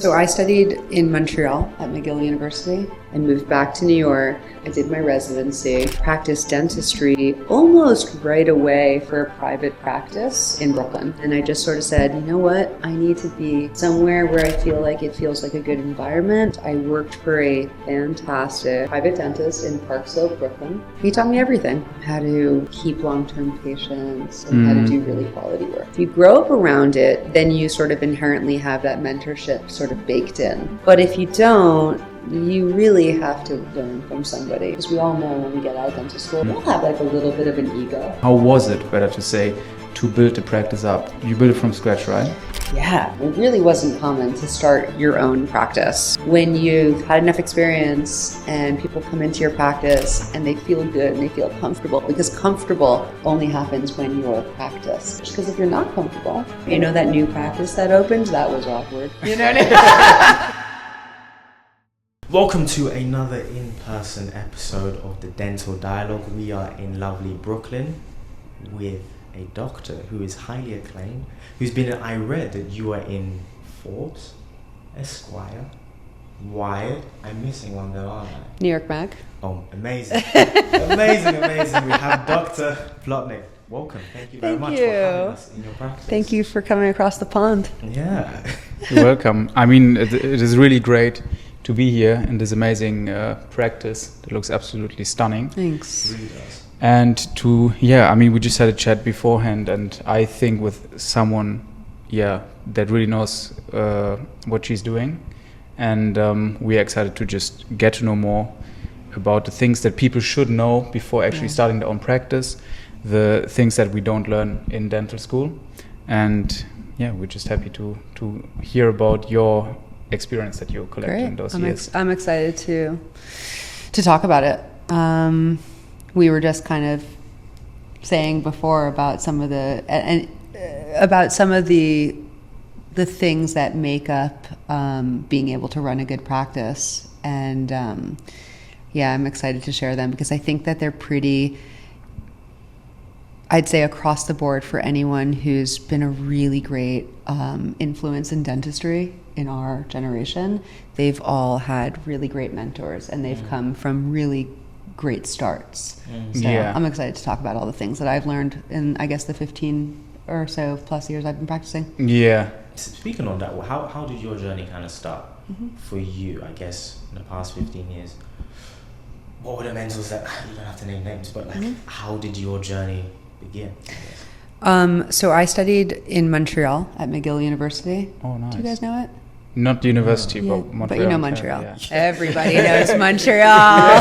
So I studied in Montreal at McGill University. I moved back to New York. I did my residency, practiced dentistry almost right away for a private practice in Brooklyn. And I just sort of said, you know what? I need to be somewhere where I feel like it feels like a good environment. I worked for a fantastic private dentist in Park Slope, Brooklyn. He taught me everything. How to keep long-term patients and how to do really quality work. If you grow up around it, then you sort of inherently have that mentorship sort of baked in. But if you don't, you really have to learn from somebody. Because we all know when we get out of dental school, we all have like a little bit of an ego. How was it, better to say, to build the practice up? You built it from scratch, right? Yeah, it really wasn't common to start your own practice. When you've had enough experience and people come into your practice and they feel good and they feel comfortable, because comfortable only happens when you're practiced. Because if you're not comfortable, you know that new practice that opened, that was awkward. You know what I mean? Welcome to another in-person episode of the Dental Dialogue. We are in lovely Brooklyn with a doctor who is highly acclaimed, who's been I read that you are in Forbes, Esquire, Wired. I'm missing one though, aren't I? New York Mag. Oh, amazing. amazing. We have Dr. Plotnick. Welcome. Thank you very much for having us in your practice. Thank you for coming across the pond. Yeah. You're welcome. I mean, it is really great to be here in this amazing practice that looks absolutely stunning. Thanks. It really does. And we just had a chat beforehand, and I think with someone, that really knows what she's doing, and we're excited to just get to know more about the things that people should know before actually starting their own practice, the things that we don't learn in dental school, and we're just happy to hear about your experience that you collected in those years. I'm excited to talk about it. We were just kind of saying before about some of the things that make up being able to run a good practice, and I'm excited to share them because I think that they're pretty, I'd say, across the board for anyone who's been a really great influence in dentistry in our generation. They've all had really great mentors, and they've come from really great starts. So I'm excited to talk about all the things that I've learned in, I guess, the 15 or so plus years I've been practicing. Yeah. Speaking on that, how did your journey kind of start for you, I guess, in the past 15 years? What were the mentors that, you don't have to name names, but how did your journey begin, I guess? So I studied in Montreal at McGill University. Oh, nice. Do you guys know it? Not the university, but Montreal. But you know Montreal. Yeah. Everybody knows Montreal.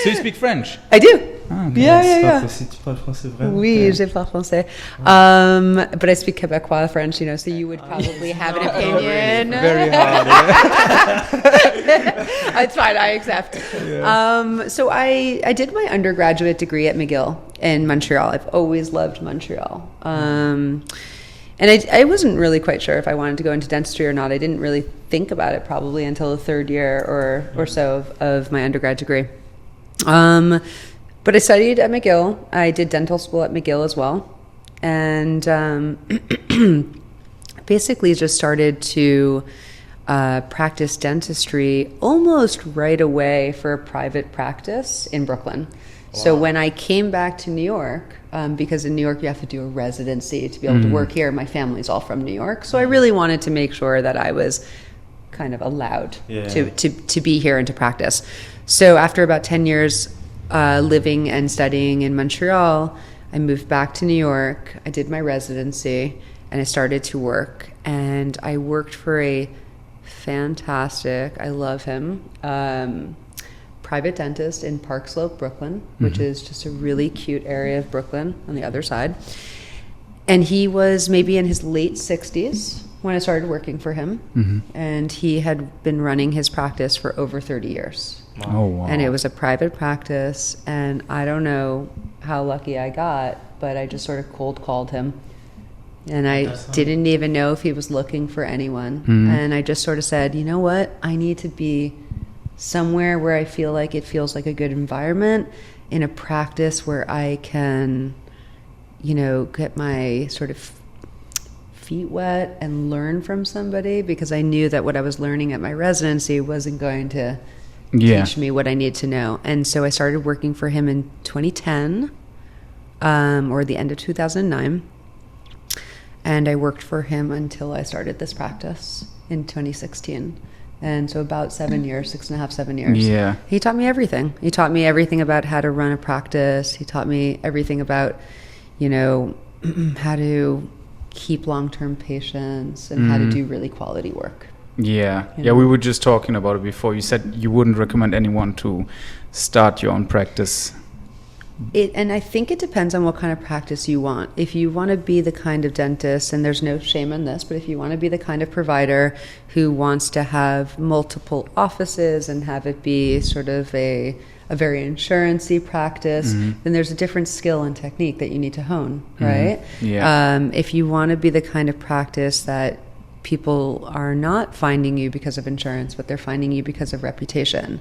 So you speak French? I do. Ah, okay. Yeah. Tu parles français vraiment? Oui, je parle français. But I speak Quebecois French, so you would probably have an opinion. Very hard. It's fine, I accept. Yeah. So I did my undergraduate degree at McGill in Montreal. I've always loved Montreal. And I wasn't really quite sure if I wanted to go into dentistry or not. I didn't really think about it probably until the third year or so of my undergrad degree. But I studied at McGill. I did dental school at McGill as well. And basically just started to practice dentistry almost right away for a private practice in Brooklyn. Wow. So when I came back to New York, because in New York you have to do a residency to be able to work here. My family's all from New York, so I really wanted to make sure that I was kind of allowed to be here and to practice. So after about 10 years living and studying in Montreal, I moved back to New York. I did my residency and I started to work, and I worked for a fantastic, I love him, private dentist in Park Slope, Brooklyn, which is just a really cute area of Brooklyn on the other side. And he was maybe in his late 60s when I started working for him. And he had been running his practice for over 30 years. Wow. Oh, wow. And it was a private practice, and I don't know how lucky I got, but I just sort of cold called him. And I didn't even know if he was looking for anyone. And I just sort of said, you know what, I need to be somewhere where I feel like it feels like a good environment, in a practice where I can, get my sort of feet wet and learn from somebody, because I knew that what I was learning at my residency wasn't going to teach me what I need to know. And so I started working for him in 2010, or the end of 2009. And I worked for him until I started this practice in 2016. And so about 7 years, 6.5, 7 years. Yeah. He taught me everything. He taught me everything about how to run a practice. He taught me everything about, how to keep long-term patients and how to do really quality work. Yeah. Yeah, we were just talking about it before. You said you wouldn't recommend anyone to start your own practice. And I think it depends on what kind of practice you want. If you want to be the kind of dentist, and there's no shame in this, but if you want to be the kind of provider who wants to have multiple offices and have it be sort of a very insurance-y practice, then there's a different skill and technique that you need to hone, right? Yeah. If you want to be the kind of practice that people are not finding you because of insurance, but they're finding you because of reputation,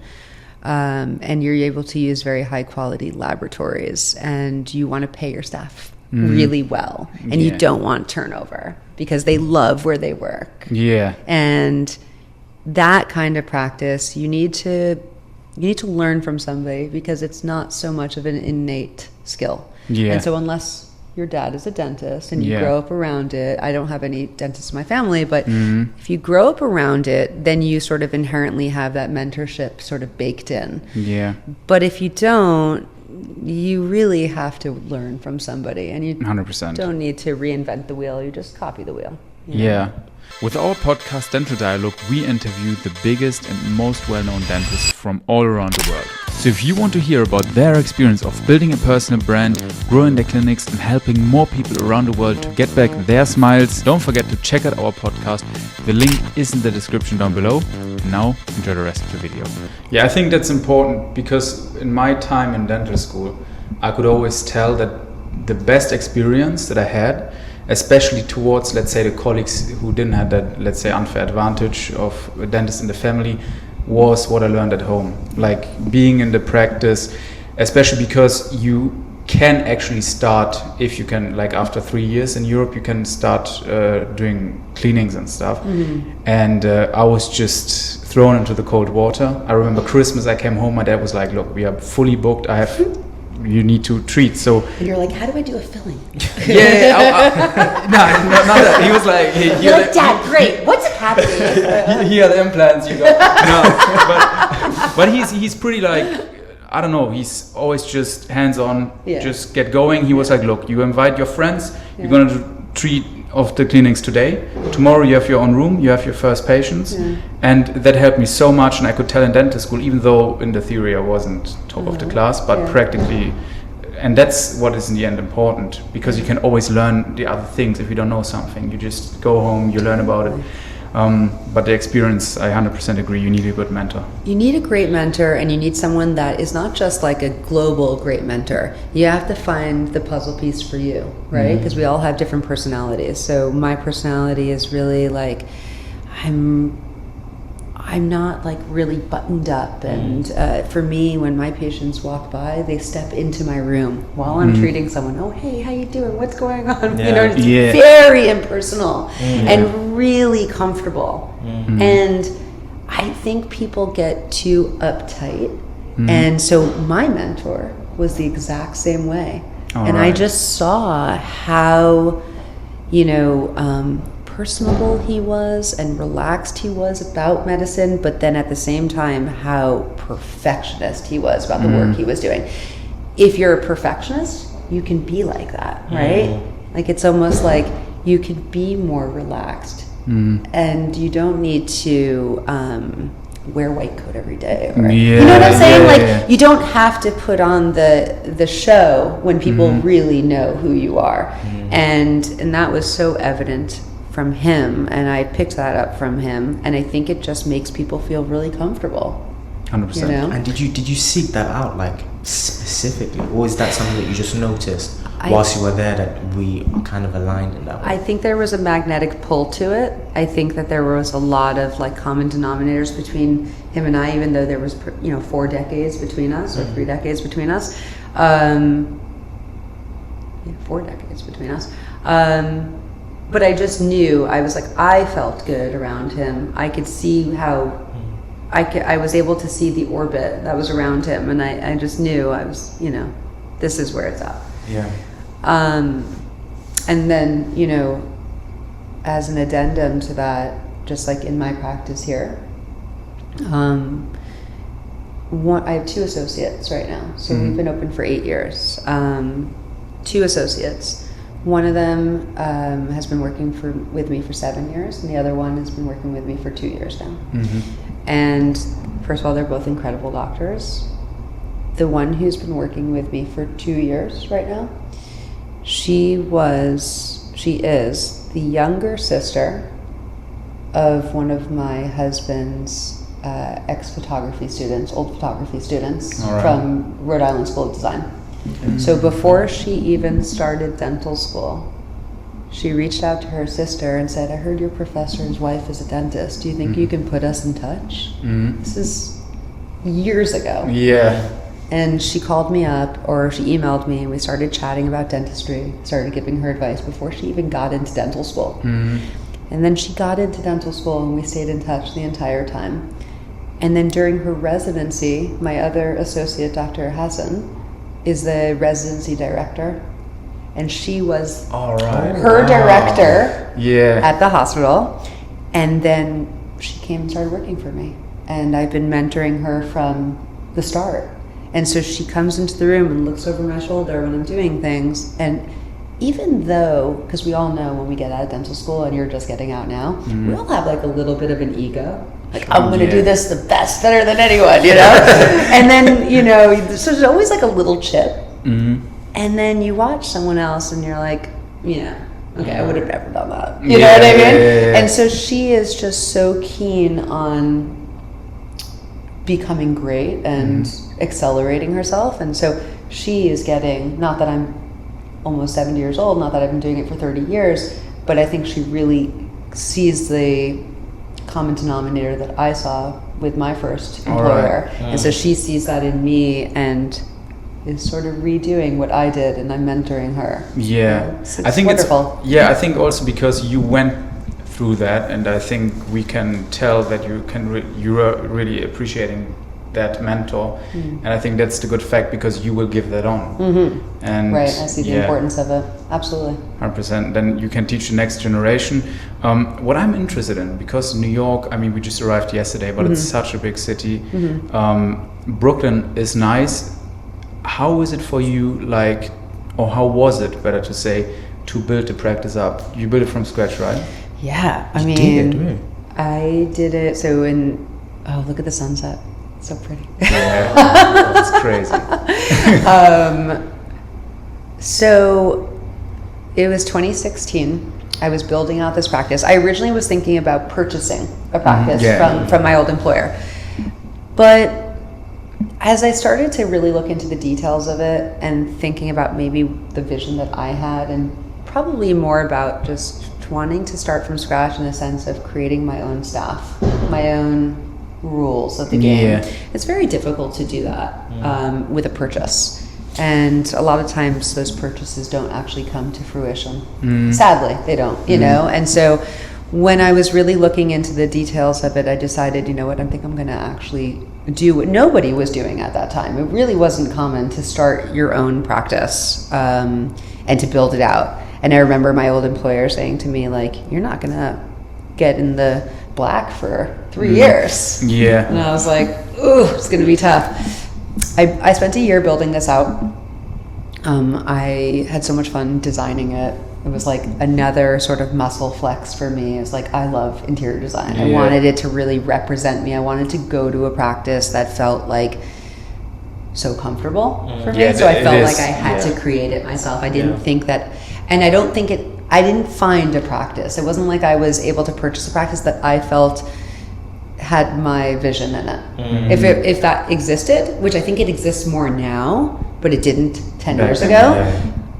and you're able to use very high quality laboratories, and you want to pay your staff really well, and you don't want turnover because they love where they work. Yeah. And that kind of practice, you need to learn from somebody, because it's not so much of an innate skill. Yeah. And so unless your dad is a dentist and you grow up around it, I don't have any dentists in my family, but if you grow up around it, then you sort of inherently have that mentorship sort of baked in. Yeah. But if you don't, you really have to learn from somebody, and you 100%. don't need to reinvent the wheel, you just copy the wheel. Yeah. With our podcast Dental Dialogue, we interview the biggest and most well-known dentists from all around the world. So if you want to hear about their experience of building a personal brand, growing their clinics, and helping more people around the world to get back their smiles, don't forget to check out our podcast. The link is in the description down below. Now, enjoy the rest of the video. Yeah, I think that's important, because in my time in dental school, I could always tell that the best experience that I had, especially towards, let's say, the colleagues who didn't have that, let's say, unfair advantage of a dentist in the family, was what I learned at home. Like being in the practice, especially because you can actually start, if you can, like after 3 years in Europe, you can start doing cleanings and stuff. And I was just thrown into the cold water. I remember Christmas, I came home, my dad was like, look, we are fully booked, you need to treat. So And you're like, how do I do a filling? No, not that. He was like, You're like, Dad, great. What's happening? Here are the implants you got. No, but he's pretty like, I don't know. He's always just hands on, just get going. He was like, look, you invite your friends. You're gonna do 3 of the clinics today. Tomorrow you have your own room. You have your first patients, and that helped me so much. And I could tell in dental school, even though in the theory I wasn't top of the class, but practically. And that's what is in the end important, because you can always learn the other things. If you don't know something, you just go home, you learn about it. But the experience, I 100% agree, you need a good mentor. You need a great mentor, and you need someone that is not just like a global great mentor. You have to find the puzzle piece for you, right? Because we all have different personalities. So my personality is really like, I'm not like really buttoned up, and for me, when my patients walk by, they step into my room while I'm treating someone. Oh, hey, how you doing? What's going on? It's very impersonal and really comfortable. And I think people get too uptight, and so my mentor was the exact same way. And I just saw how, personable he was and relaxed he was about medicine, but then at the same time how perfectionist he was about the work he was doing. If you're a perfectionist, you can be like that, right? Like it's almost like you can be more relaxed, and you don't need to wear white coat every day, or, you know what I'm saying? You don't have to put on the show when people really know who you are. And that was so evident from him, and I picked that up from him, and I think it just makes people feel really comfortable. 100%. And did you seek that out, like specifically, or is that something that you just noticed whilst you were there, that we kind of aligned in that way? I think there was a magnetic pull to it. I think that there was a lot of like common denominators between him and I, even though there was 4 decades between us, or 3 decades between us. 4 decades between us. but I just knew, I was like, I felt good around him. I could see how I was able to see the orbit that was around him, and I just knew I was, you know, this is where it's at. Yeah. And then, you know, as an addendum to that, just like in my practice here, I have 2 associates right now. So we've been open for 8 years. 2 associates. One of them has been working with me for 7 years, and the other one has been working with me for 2 years now. And first of all, they're both incredible doctors. The one who's been working with me for 2 years right now, she is the younger sister of one of my husband's ex-photography students, old photography students from Rhode Island School of Design. So before she even started dental school, she reached out to her sister and said, I heard your professor's wife is a dentist. Do you think you can put us in touch? This is years ago. Yeah. And she called me up, or she emailed me, and we started chatting about dentistry, started giving her advice before she even got into dental school. And then she got into dental school, and we stayed in touch the entire time. And then during her residency, my other associate, Dr. Hassan, is the residency director. And she was her director at the hospital. And then she came and started working for me. And I've been mentoring her from the start. And so she comes into the room and looks over my shoulder when I'm doing things. And even though, because we all know when we get out of dental school and you're just getting out now, we all have like a little bit of an ego. Like, I'm going to do this the best, better than anyone, you know? And then, you know, so there's always like a little chip. And then you watch someone else and you're like, yeah, okay, I would have never done that. You know what I mean? And so she is just so keen on becoming great and accelerating herself. And so she is getting, not that I'm almost 70 years old, not that I've been doing it for 30 years, but I think she really sees the common denominator that I saw with my first employer. And so she sees that in me and is sort of redoing what I did, and I'm mentoring her. Yeah. It's I think wonderful. I think also because you went through that, and I think we can tell that you are really appreciating that mentor, and I think that's the good fact, because you will give that on. And right, I see the importance of it. Absolutely. 100%. Then you can teach the next generation. What I'm interested in, because New York, I mean, we just arrived yesterday, but it's such a big city. Brooklyn is nice. How is it for you, like, or how was it, better to say, to build the practice up? You built it from scratch, right? Yeah, I did it. So look at the sunset. It's so pretty. Yeah, that's crazy. So it was 2016. I was building out this practice. I originally was thinking about purchasing a practice from my old employer. But as I started to really look into the details of it and thinking about maybe the vision that I had, and probably more about just wanting to start from scratch in the sense of creating my own staff, my own rules of the game. It's very difficult to do that with a purchase. And a lot of times those purchases don't actually come to fruition. Sadly, they don't, you know? And so when I was really looking into the details of it, I decided, you know what, I think I'm going to actually do what nobody was doing at that time. It really wasn't common to start your own practice and to build it out. And I remember my old employer saying to me, like, you're not going to get in the black for 3 years. Yeah. And I was like, ooh, it's going to be tough. I spent a year building this out. I had so much fun designing it. It was like another sort of muscle flex for me. It was like, I love interior design. I wanted it to really represent me. I wanted to go to a practice that felt like so comfortable for me. So I felt like I had to create it myself. I didn't think that, and I didn't find a practice. It wasn't like I was able to purchase a practice that I felt had my vision in it. If that existed, which I think it exists more now, but it didn't 10 years ago,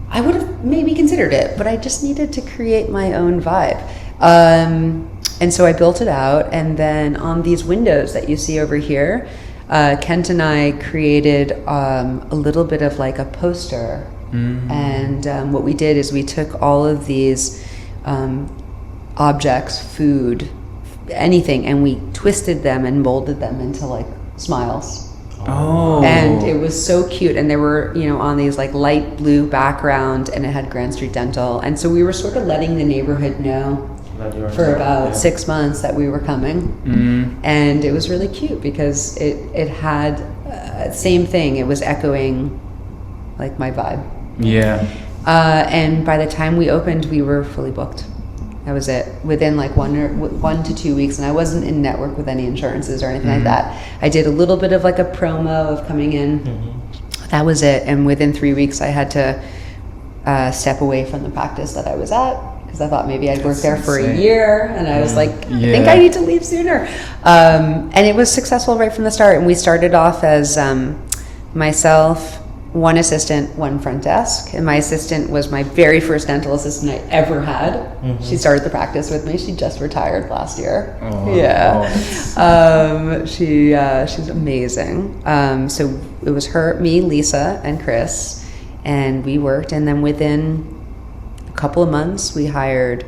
I would have maybe considered it, but I just needed to create my own vibe. And so I built it out, and then on these windows that you see over here, Kent and I created a little bit of like a poster. And what we did is we took all of these objects, food, anything, and we twisted them and molded them into like smiles. Oh. And it was so cute, and they were, you know, on these like light blue background, and it had Grand Street Dental, and so we were sort of letting the neighborhood know for about 6 months that we were coming. And it was really cute because it had same thing, it was echoing like my vibe. And by the time we opened, we were fully booked. That was it. Within like 1 to 2 weeks, and I wasn't in network with any insurances or anything like that. I did a little bit of like a promo of coming in. That was it. And within 3 weeks, I had to step away from the practice that I was at because I thought maybe I'd work there for a year, and I was like, I think I need to leave sooner. And it was successful right from the start. And we started off as myself, one assistant, one front desk, and my assistant was my very first dental assistant I ever had. She started the practice with me. She just retired last year. She's amazing. So it was her, me, Lisa, and Chris, and we worked. And then within a couple of months, we hired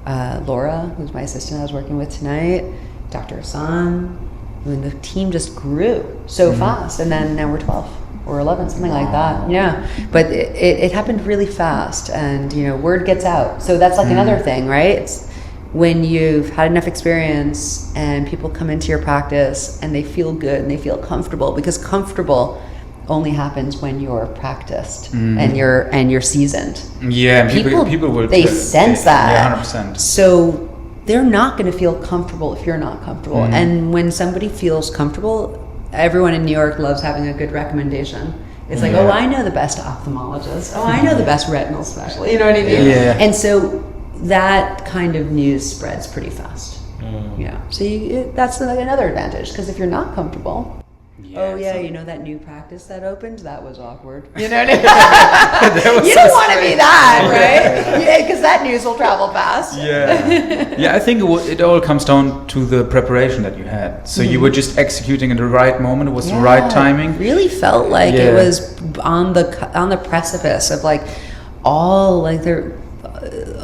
Laura, who's my assistant I was working with tonight, Dr. Hassan. And the team just grew so fast, and then now we're 12. Or 11, something like that. Yeah, but it happened really fast, and you know, word gets out. So that's like another thing, right? It's when you've had enough experience and people come into your practice and they feel good and they feel comfortable, because comfortable only happens when you're practiced and you're seasoned. Yeah, people will. They sense that. Yeah, 100%. So they're not going to feel comfortable if you're not comfortable. And when somebody feels comfortable, everyone in New York loves having a good recommendation. It's like, oh, I know the best ophthalmologist. Oh, I know the best retinal specialist. You know what I mean? Yeah. And so that kind of news spreads pretty fast. Yeah. So that's like another advantage, because if you're not comfortable, you know that new practice that opened? That was awkward. You know what I mean? You don't want to be that, right? Yeah, because that news will travel fast. Yeah, I think it all comes down to the preparation that you had. So you were just executing in the right moment. It was the right timing. It really felt like it was on the precipice of like all like there.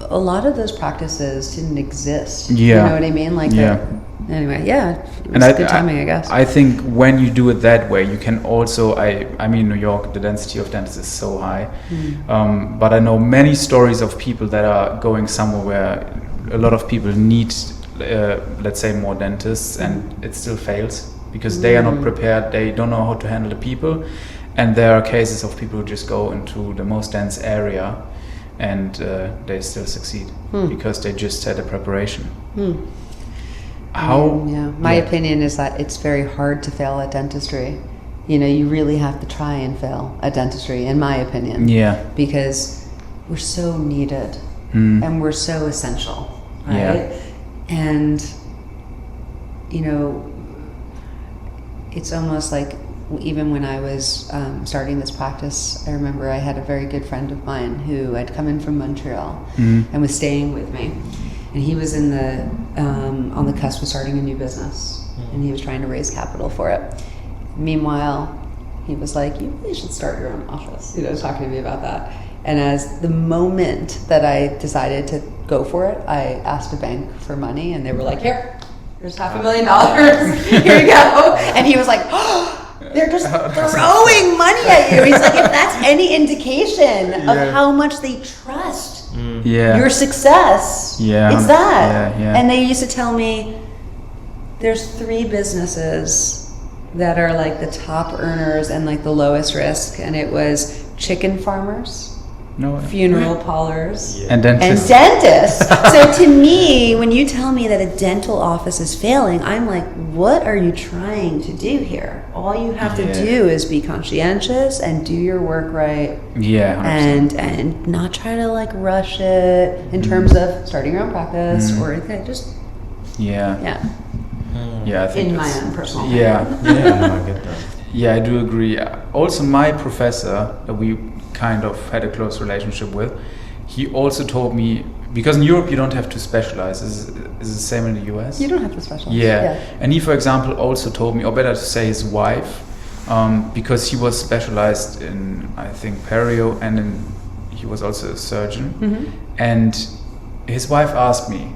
A lot of those practices didn't exist. You know what I mean? Like anyway, it was good timing, I guess. I think when you do it that way, you can also, I mean, New York, the density of dentists is so high. But I know many stories of people that are going somewhere where a lot of people need, let's say, more dentists, and it still fails because they are not prepared, they don't know how to handle the people. And there are cases of people who just go into the most dense area and they still succeed because they just had a preparation. My opinion is that it's very hard to fail at dentistry. You know, you really have to try and fail at dentistry, in my opinion. Because we're so needed and we're so essential, right? And, you know, it's almost like even when I was starting this practice, I remember I had a very good friend of mine who had come in from Montreal and was staying with me. And he was in the on the cusp of starting a new business, and he was trying to raise capital for it. Meanwhile, he was like, "You really should start your own office." You know, talking to me about that. And as the moment that I decided to go for it, I asked a bank for money, and they were like, "Here's $500,000. Here you go." And he was like, "Oh, they're just throwing money at you." He's like, "If that's any indication of how much they trust your success, it's that." And they used to tell me there's 3 businesses that are like the top earners and like the lowest risk, and it was chicken farmers, funeral parlors, and dentists. So to me, when you tell me that a dental office is failing, I'm like, what are you trying to do here? All you have to do is be conscientious and do your work right. And not try to like rush it in terms of starting your own practice or anything. Just I think in my own personal I get that. I do agree. Also, my professor that we kind of had a close relationship with, he also told me, because in Europe you don't have to specialize. Is the same in the US? You don't have to specialize. And he, for example, also told me, or better to say his wife, because he was specialized in, I think, perio, and he was also a surgeon. And his wife asked me,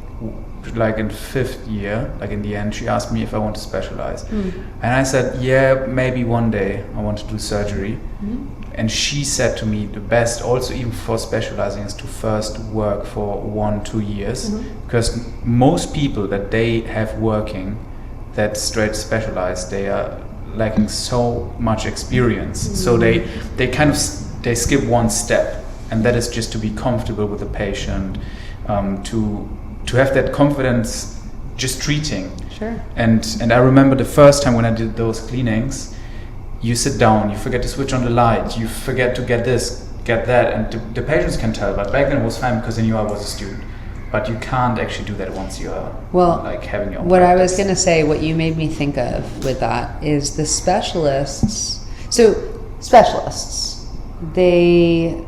like in 5th year, like in the end, she asked me if I want to specialize. And I said, yeah, maybe one day I want to do surgery. And she said to me, the best also even for specializing is to first work for 1-2 years, because most people that they have working that straight specialized, they are lacking so much experience. So they kind of they skip one step, and that is just to be comfortable with the patient, to have that confidence just treating. Sure. And I remember the first time when I did those cleanings, you sit down, you forget to switch on the light, you forget to get this, get that, and the patients can tell. But back then it was fine because they knew I was a student. But you can't actually do that once you are like having your own what practice. I was going to say, what you made me think of with that is the specialists. So specialists, they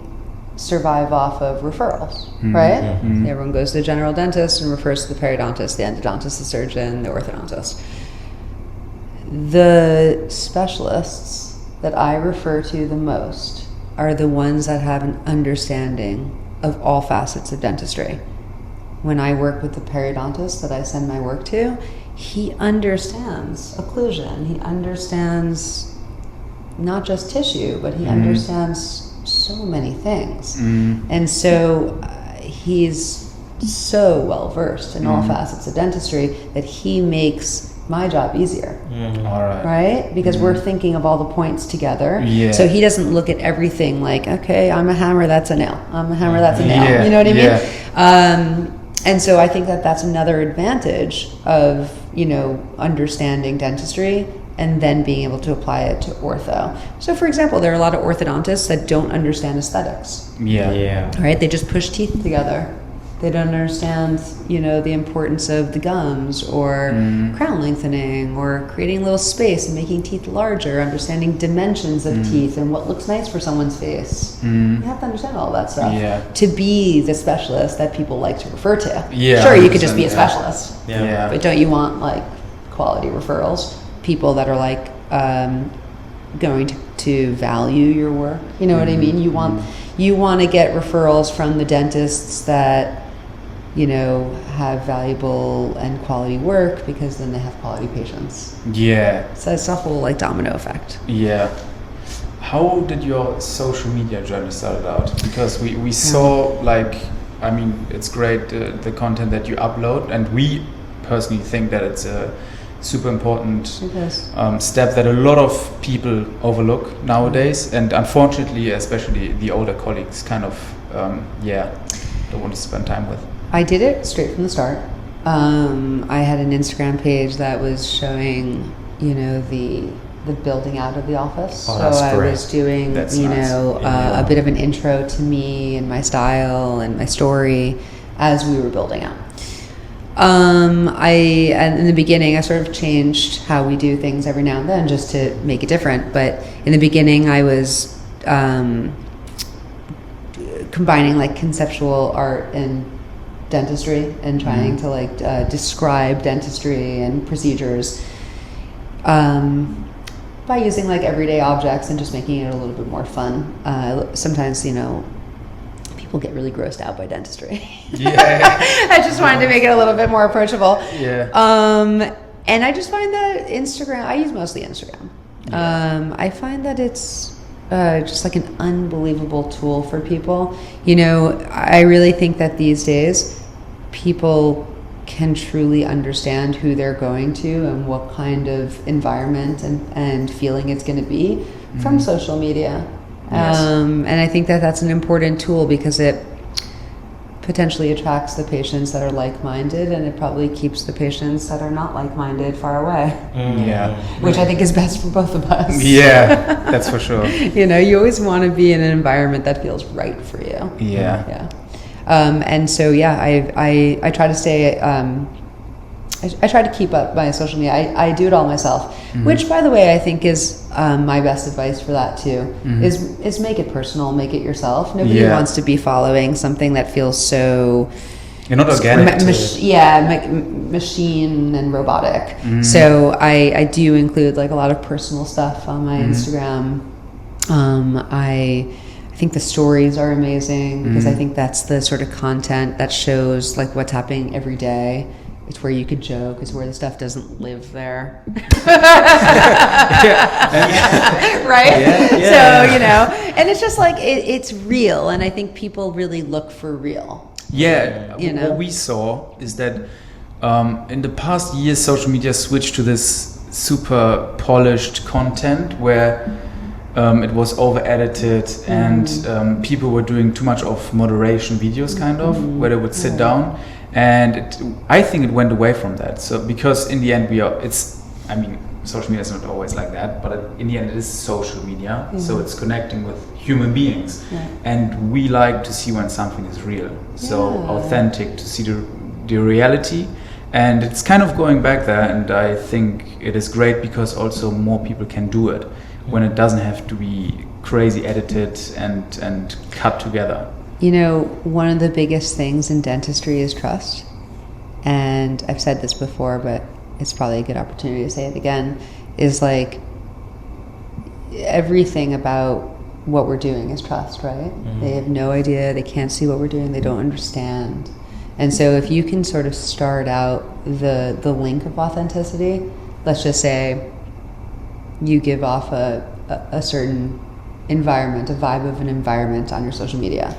survive off of referrals, right? Everyone goes to the general dentist and refers to the periodontist, the endodontist, the surgeon, the orthodontist. The specialists that I refer to the most are the ones that have an understanding of all facets of dentistry. When I work with the periodontist that I send my work to, he understands occlusion. He understands not just tissue, but he understands so many things. And so he's so well versed in all facets of dentistry that he makes my job easier. All right. Right? Because we're thinking of all the points together. Yeah. So he doesn't look at everything like, okay, I'm a hammer, that's a nail. I'm a hammer, that's a nail. Yeah. You know what I mean? Yeah. And so I think that that's another advantage of, understanding dentistry and then being able to apply it to ortho. So for example, there are a lot of orthodontists that don't understand aesthetics. Yeah. Right? They just push teeth together. They don't understand, the importance of the gums or crown lengthening or creating a little space and making teeth larger, understanding dimensions of teeth and what looks nice for someone's face. You have to understand all that stuff to be the specialist that people like to refer to. Yeah, Sure, you could just be a specialist. Yeah. But don't you want like quality referrals? People that are like going to value your work. You know what I mean? You want to get referrals from the dentists that have valuable and quality work, because then they have quality patients. Yeah. So it's a whole like domino effect. Yeah. How did your social media journey start out? Because we saw it's great the content that you upload, and we personally think that it's a super important step that a lot of people overlook nowadays, and unfortunately, especially the older colleagues, kind of don't want to spend time with. I did it straight from the start. I had an Instagram page that was showing, the building out of the office. Oh, that's I great. was doing, That's nice. a bit of an intro to me and my style and my story as we were building out. And in the beginning, I sort of changed how we do things every now and then just to make it different. But in the beginning, I was combining like conceptual art and dentistry and trying to describe dentistry and procedures by using like everyday objects and just making it a little bit more fun. Sometimes, people get really grossed out by dentistry. Yeah. I just wanted to make it a little bit more approachable. Yeah. And I just find that Instagram, I use mostly Instagram. I find that it's just like an unbelievable tool for people. I really think that these days people can truly understand who they're going to and what kind of environment and feeling it's going to be from social media. Yes. And I think that that's an important tool because it potentially attracts the patients that are like-minded, and it probably keeps the patients that are not like-minded far away. Yeah. Which I think is best for both of us. Yeah, that's for sure. You always want to be in an environment that feels right for you. Yeah. Yeah. And so, I try to stay, I try to keep up my social media. I do it all myself, which, by the way, I think is my best advice for that too, is make it personal, make it yourself. Nobody wants to be following something that feels so... You're not organic. Machine and robotic. So I do include like a lot of personal stuff on my Instagram. I think the stories are amazing because I think that's the sort of content that shows like what's happening every day. It's where you could joke. It's where the stuff doesn't live there. Right? So, you know, and it's just like, it's real. And I think people really look for real. Yeah, You know? what we saw is that in the past years, social media switched to this super polished content where it was over-edited and people were doing too much of moderation videos, kind of, where they would sit down. And I think it went away from that. So because in the end social media is not always like that, but in the end it is social media. So it's connecting with human beings. And we like to see when something is real. So authentic, to see the reality. And it's kind of going back there, and I think it is great because also more people can do it when it doesn't have to be crazy edited and cut together. You know, one of the biggest things in dentistry is trust. And I've said this before, but it's probably a good opportunity to say it again, is like everything about what we're doing is trust, right? They have no idea, they can't see what we're doing, they don't understand. And so if you can sort of start out the link of authenticity, let's just say you give off a certain environment, a vibe of an environment on your social media,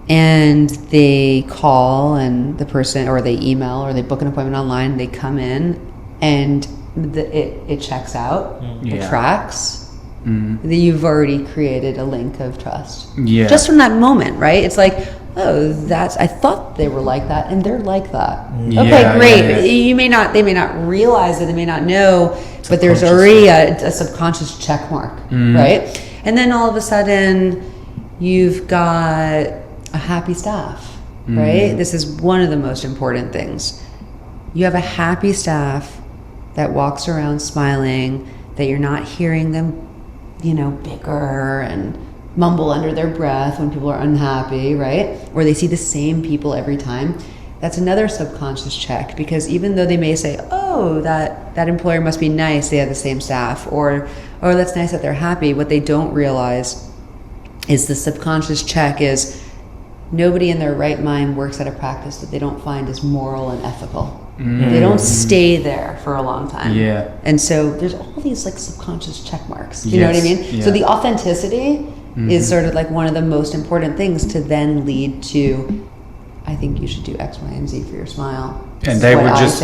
and they call and the person, or they email, or they book an appointment online, they come in and it checks out, it tracks, then you've already created a link of trust. Just from that moment, right? It's like, oh, I thought they were like that, and they're like that. Okay, great. They may not realize it, they may not know, but there's already a subconscious check mark, right? And then all of a sudden, you've got a happy staff, right? This is one of the most important things. You have a happy staff that walks around smiling, that you're not hearing them, you know, bicker and mumble under their breath when people are unhappy, right? Or they see the same people every time. That's another subconscious check, because even though they may say, oh, that employer must be nice, they have the same staff, or that's nice that they're happy, what they don't realize is the subconscious check is nobody in their right mind works at a practice that they don't find is moral and ethical. They don't stay there for a long time. And so there's all these like subconscious check marks. You know what I mean? So the authenticity is sort of like one of the most important things to then lead to, I think you should do X, Y, and Z for your smile. And they will just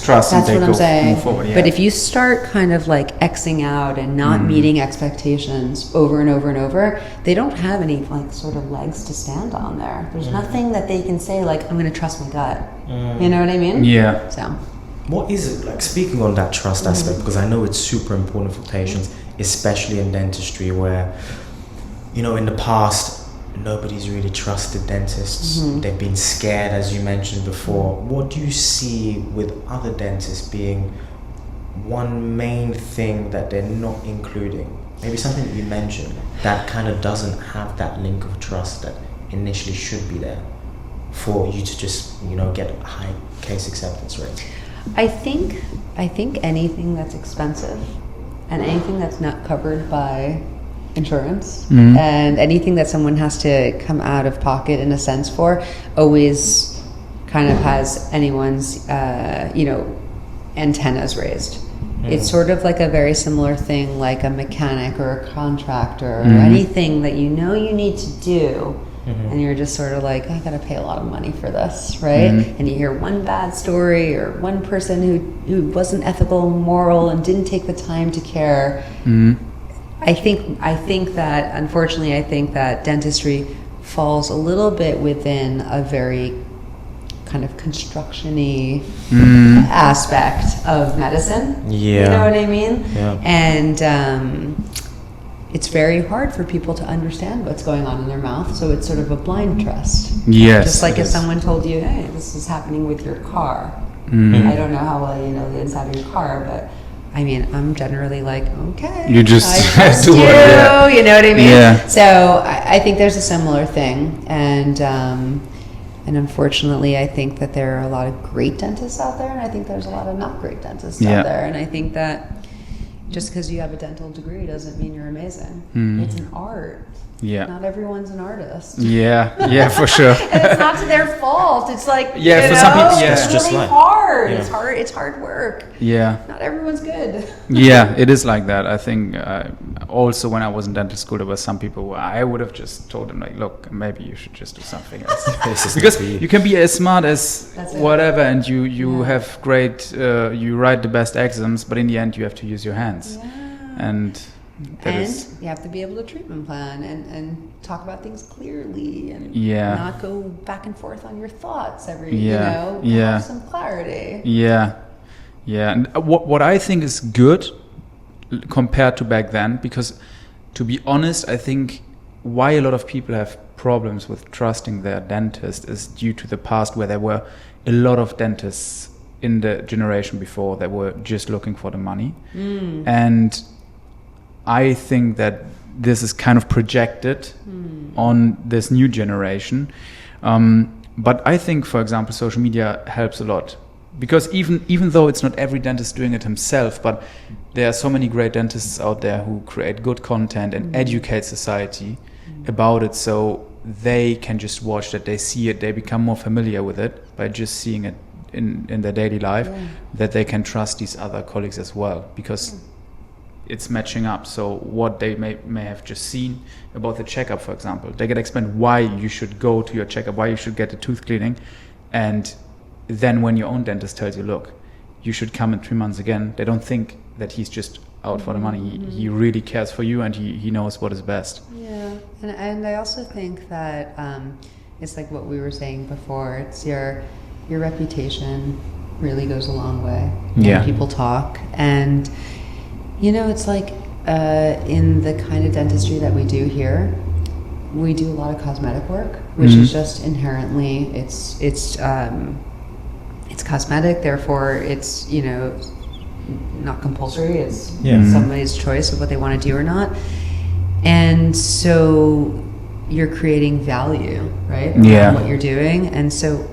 trust. That's and what they I'm saying. Move forward, But if you start kind of like Xing out and not meeting expectations over and over and over, they don't have any like sort of legs to stand on there. There's nothing that they can say like, I'm going to trust my gut. You know what I mean? Yeah. So, what is it like, speaking on that trust aspect, because I know it's super important for patients, especially in dentistry, where, you know, in the past, nobody's really trusted dentists. They've been scared, as you mentioned before. What do you see with other dentists being one main thing that they're not including? Maybe something that you mentioned that kind of doesn't have that link of trust that initially should be there for you to just, you know, get a high case acceptance rate. I think anything that's expensive and anything that's not covered by insurance and anything that someone has to come out of pocket in a sense for always kind of has anyone's antennas raised. It's sort of like a very similar thing like a mechanic or a contractor or anything that you know you need to do, and you're just sort of like, I gotta pay a lot of money for this, right? And you hear one bad story or one person who wasn't ethical and moral and didn't take the time to care. I think that, unfortunately, I think that dentistry falls a little bit within a very kind of construction-y aspect of medicine. You know what I mean? And it's very hard for people to understand what's going on in their mouth, so it's sort of a blind trust. Just like if someone told you, hey, this is happening with your car. I don't know how well you know the inside of your car, but I mean, I'm generally like, okay, you just I trust do you, it, you know what I mean? Yeah. So I think there's a similar thing, and unfortunately, I think that there are a lot of great dentists out there, and I think there's a lot of not great dentists out there, and I think that just because you have a dental degree doesn't mean you're amazing. It's an art. Yeah. Not everyone's an artist. Yeah, for sure. And it's not to their fault. It's like, Yeah, for some people, yeah. it's It's just really like- hard. yeah. It's hard work. Yeah. Not everyone's good. Yeah, it is like that. I think also when I was in dental school, there were some people where I would have just told them, like, look, maybe you should just do something else. This is Because not for you can be as smart as That's it. whatever, and you Yeah. have great, you write the best exams, but in the end you have to use your hands. Yeah. And that And is, you have to be able to treatment plan and talk about things clearly and Yeah. not go back and forth on your thoughts every, Yeah. Yeah. have some clarity. yeah. And what I think is good compared to back then, because to be honest, I think why a lot of people have problems with trusting their dentist is due to the past, where there were a lot of dentists in the generation before that were just looking for the money. And I think that this is kind of projected on this new generation. But I think, for example, social media helps a lot, because even though it's not every dentist doing it himself, but there are so many great dentists out there who create good content and educate society about it, so they can just watch that, they see it, they become more familiar with it by just seeing it in their daily life, that they can trust these other colleagues as well, because it's matching up. So what they may have just seen about the checkup, for example, they get explained why you should go to your checkup, why you should get the tooth cleaning, and then when your own dentist tells you, look, you should come in 3 months again, they don't think that he's just out for the money. He really cares for you, and he knows what is best. Yeah, and I also think that it's like what we were saying before. It's your reputation really goes a long way Yeah. when people talk, and it's like in the kind of dentistry that we do here, we do a lot of cosmetic work, which is just inherently it's cosmetic. Therefore, it's not compulsory. It's somebody's choice of what they want to do or not. And so you're creating value, right? Yeah. around what you're doing. And so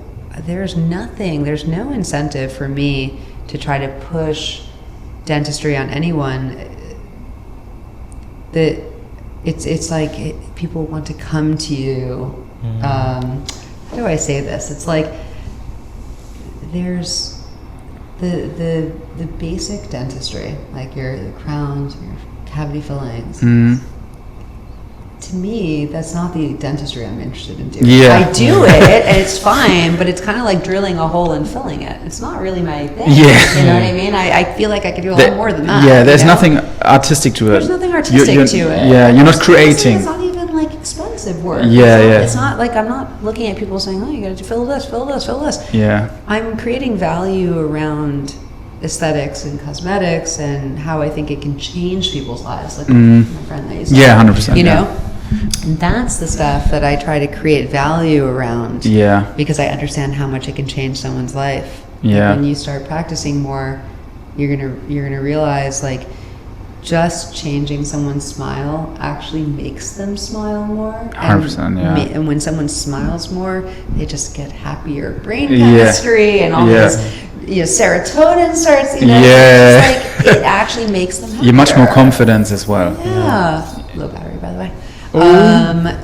there's no incentive for me to try to push dentistry on anyone. That it's like people want to come to you. How do I say this? It's like there's the basic dentistry, like your crowns, your cavity fillings. To me, that's not the dentistry I'm interested in doing. Yeah. I do it, and it's fine, but it's kind of like drilling a hole and filling it. It's not really my thing. Yeah. You know what I mean? I feel like I could do a lot more than that. Yeah, there's you know? nothing artistic to it. There's nothing artistic to it. Yeah, you're not Honestly, creating. It's not even like expensive work. Yeah, It's not like I'm not looking at people saying, "Oh, you got to fill this, fill this, fill this." Yeah. I'm creating value around aesthetics and cosmetics and how I think it can change people's lives. Like my friend that you said. Yeah, 100%. You know, and that's the stuff that I try to create value around. Yeah. Because I understand how much it can change someone's life. Yeah. And when you start practicing more, you're gonna realize like just changing someone's smile actually makes them smile more. 100%, yeah. And when someone smiles more, they just get happier brain Yeah. chemistry and all Yeah. this. Serotonin starts. Yeah. It's like it actually makes them happier. You're much more confident as well. Yeah. Low battery, by the way.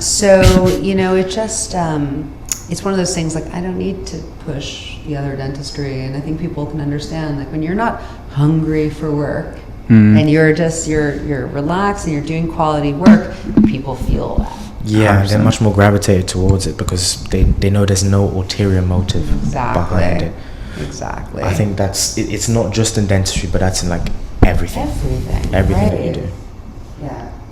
So it just it's one of those things. Like I don't need to push the other dentistry, and I think people can understand. Like when you're not hungry for work, and you're relaxed and you're doing quality work, people feel that. Yeah, 100%. they're much more gravitated towards it because they know there's no ulterior motive behind it. Exactly. I think it's not just in dentistry, but that's in like everything. Everything Everything that right? you do.